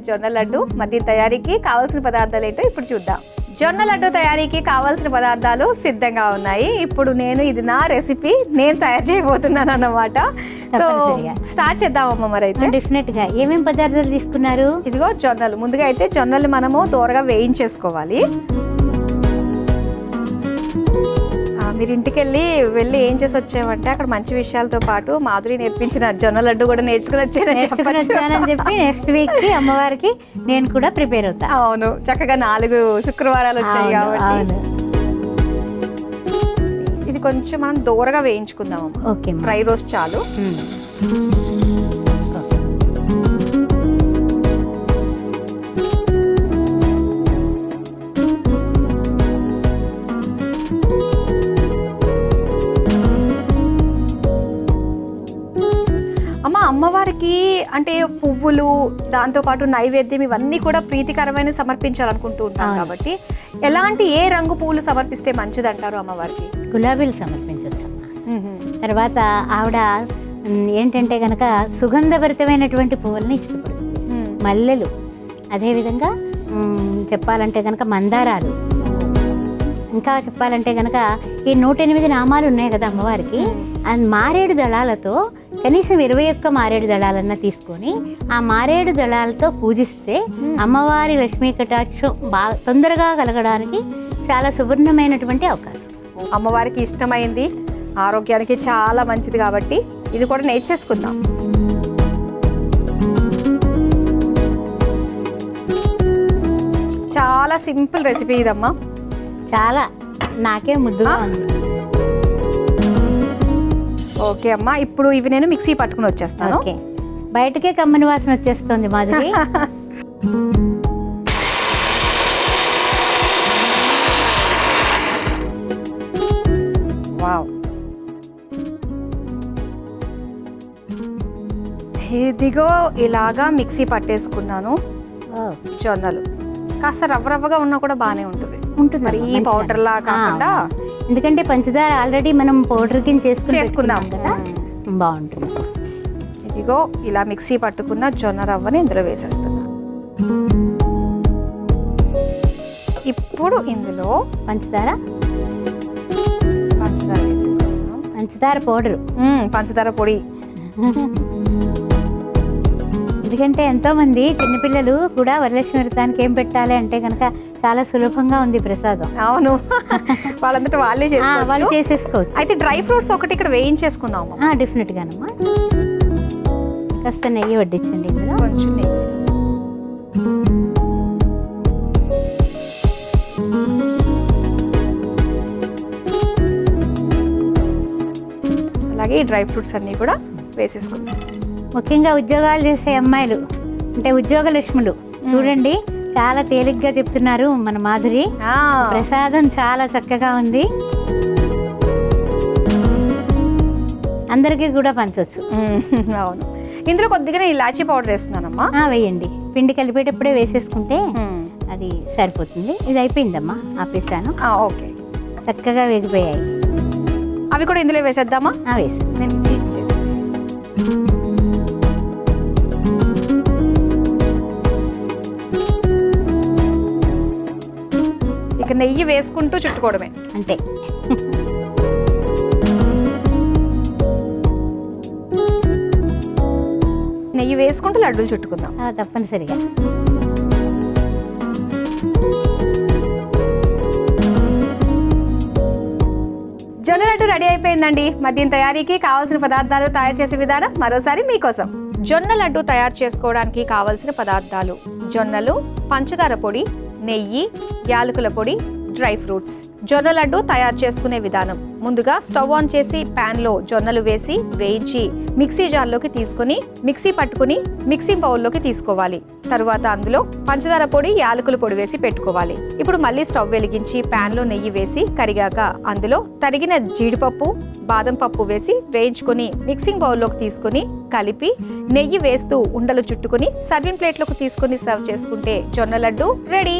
జొన్న లడ్డు మధ్య తయారీకి కావాల్సిన పదార్థాలు ఏంటో ఇప్పుడు చూద్దాం. జొన్న లడ్డు తయారీకి కావాల్సిన పదార్థాలు సిద్ధంగా ఉన్నాయి. ఇప్పుడు ఇది నా రెసిపీ, నేను తయారు చేయబోతున్నాను అన్నమాట. సో స్టార్ట్ చేద్దామమ్మ. మరి అయితే డెఫినెట్ గా ఏమేమి పదార్థాలు తీసుకున్నారు? ఇదిగో జొన్నలు. ముందుగా అయితే జొన్నలు మనము దూరగా వేయించేసుకోవాలి. మీరు ఇంటికి వెళ్ళి ఏం చేసి వచ్చామంటే అక్కడ మంచి విషయాలతో పాటు మాధురి నేర్పించిన జొన్న లడ్డు కూడా నేర్చుకుని వచ్చానని చెప్పి నెక్స్ట్ వీక్ కి అమ్మవారికి నేను కూడా ప్రిపేర్ అవుతా. అవును, చక్కగా 4 శుక్రవారాలు వచ్చాయి కాబట్టి ఇది కొంచెం మనం దూరగా వేయించుకుందాం. ఓకే, డ్రై రోస్ట్ చాలు. అమ్మవారికి అంటే పువ్వులు, దాంతోపాటు నైవేద్యం ఇవన్నీ కూడా ప్రీతికరమైన సమర్పించాలనుకుంటూ ఉంటాం కాబట్టి ఏ రంగు పువ్వులు సమర్పిస్తే మంచిది అంటారు అమ్మవారికి? గులాబీలు సమర్పించవచ్చు. తర్వాత ఆవిడ ఏంటంటే గనక సుగంధభరితమైనటువంటి పువ్వులని ఇష్టపడుతుంది. మల్లెలు, అదేవిధంగా చెప్పాలంటే గనక మందారాలు, ఇంకా చెప్పాలంటే గనక ఈ 108 నామాలు ఉన్నాయి కదా అమ్మవారికి. మారేడు దళాలతో కనీసం 21 మారేడు దళాలన్నా తీసుకొని ఆ మారేడు దళాలతో పూజిస్తే అమ్మవారి లక్ష్మీ కటాక్షం బాగా తొందరగా కలగడానికి చాలా సువర్ణమైనటువంటి అవకాశం. అమ్మవారికి ఇష్టమైంది, ఆరోగ్యానికి చాలా మంచిది కాబట్టి ఇది కూడా నేర్చేసుకుందాం. చాలా సింపుల్ రెసిపీ ఇదమ్మా. చాలా నాకే ముద్దుగా ఉంది. ఓకే అమ్మా, ఇప్పుడు ఇవి నేను మిక్సీ పట్టుకుని వచ్చేస్తాను. ఓకే, బయటకే కమ్మని వాసన వచ్చేస్తుంది మాధురి. వావ్, ఇదిగో ఇలాగా మిక్సీ పట్టేసుకున్నాను. జొన్నలు కాస్త రవ్వగా ఉన్నా కూడా బాగానే ఉంటుంది. మరి ఈ పౌడర్ లా కాకుండా, ఎందుకంటే పంచదార ఆల్రెడీ మనం పౌడర్ కింద చేసుకున్నాం కదా, బాగుంటుంది. ఇదిగో ఇలా మిక్సీ పట్టుకున్న జొన్న రవ్వని ఇందులో వేసేస్తున్నా. ఇప్పుడు ఇందులో పంచదార వేసేసుకున్నాం. పంచదార పొడి. ఎందుకంటే ఎంతోమంది చిన్నపిల్లలు కూడా వరలక్ష్మి వ్రతానికి ఏం పెట్టాలి అంటే కనుక చాలా సులభంగా ఉంది ప్రసాదం. అవును, వాళ్ళంతటా వాళ్ళు చేసేసుకోవచ్చు. అయితే డ్రై ఫ్రూట్స్ ఒకటి ఇక్కడ వేయించేసుకుందాం. డెఫినెట్ గానమ్మా. కాస్త నెయ్యి వడ్డించండి ఇందులో. కొంచెం నెయ్యి. అలాగే ఈ డ్రై ఫ్రూట్స్ అన్నీ కూడా వేసేసుకుందాం. ముఖ్యంగా ఉద్యోగాలు చేసే అమ్మాయిలు అంటే ఉద్యోగ లక్ష్ములు చూడండి, చాలా తేలిగ్గా చెప్తున్నారు మన మాధురి. ప్రసాదం చాలా చక్కగా ఉంది, అందరికీ కూడా పంచవచ్చు. అవును, ఇందులో కొద్దిగా ఇలాచీ పౌడర్ వేస్తున్నానమ్మా. వేయండి, పిండి కలిపేటప్పుడే వేసేసుకుంటే అది సరిపోతుంది. ఇది అయిపోయిందమ్మా, ఆపేసాను. ఓకే, చక్కగా వేగిపోయాయి. అవి కూడా ఇందులో వేసేద్దామా? వేసేద్దాం. ఇక నెయ్యి వేసుకుంటూ చుట్టుకోవడమే అంతే. నెయ్యి వేసుకుంటూ లడ్డూలు చుట్టుకుందాం. తప్పనిసరిగా. జొన్న లడ్డు రెడీ అయిపోయిందండి. మద్యం తయారీకి కావాల్సిన పదార్థాలు, తయారు చేసే విధానం మరోసారి మీకోసం. జొన్న లడ్డు తయారు చేసుకోవడానికి కావాల్సిన పదార్థాలు: జొన్నలు, పంచదార పొడి, నెయ్యి, యాలకుల పొడి, డ్రై ఫ్రూట్స్. జొన్న లడ్డు తయారు చేసుకునే విధానం: ముందుగా స్టవ్ ఆన్ చేసి పాన్ లో జొన్నలు వేసి వేయించి మిక్సీ జార్లోకి తీసుకుని మిక్సీ పట్టుకుని మిక్సింగ్ బౌల్లోకి తీసుకోవాలి. తరువాత అందులో పంచదార పొడి, యాలకుల పొడి వేసి పెట్టుకోవాలి. ఇప్పుడు మళ్ళీ స్టవ్ వెలిగించి పాన్ లో నెయ్యి వేసి కరిగాక అందులో తరిగిన జీడిపప్పు, బాదం పప్పు వేసి వేయించుకుని మిక్సింగ్ బౌల్లోకి తీసుకుని కలిపి నెయ్యి వేస్తూ ఉండలు చుట్టుకుని సర్వింగ్ ప్లేట్లోకి తీసుకుని సర్వ్ చేసుకుంటే జొన్న లడ్డు రెడీ.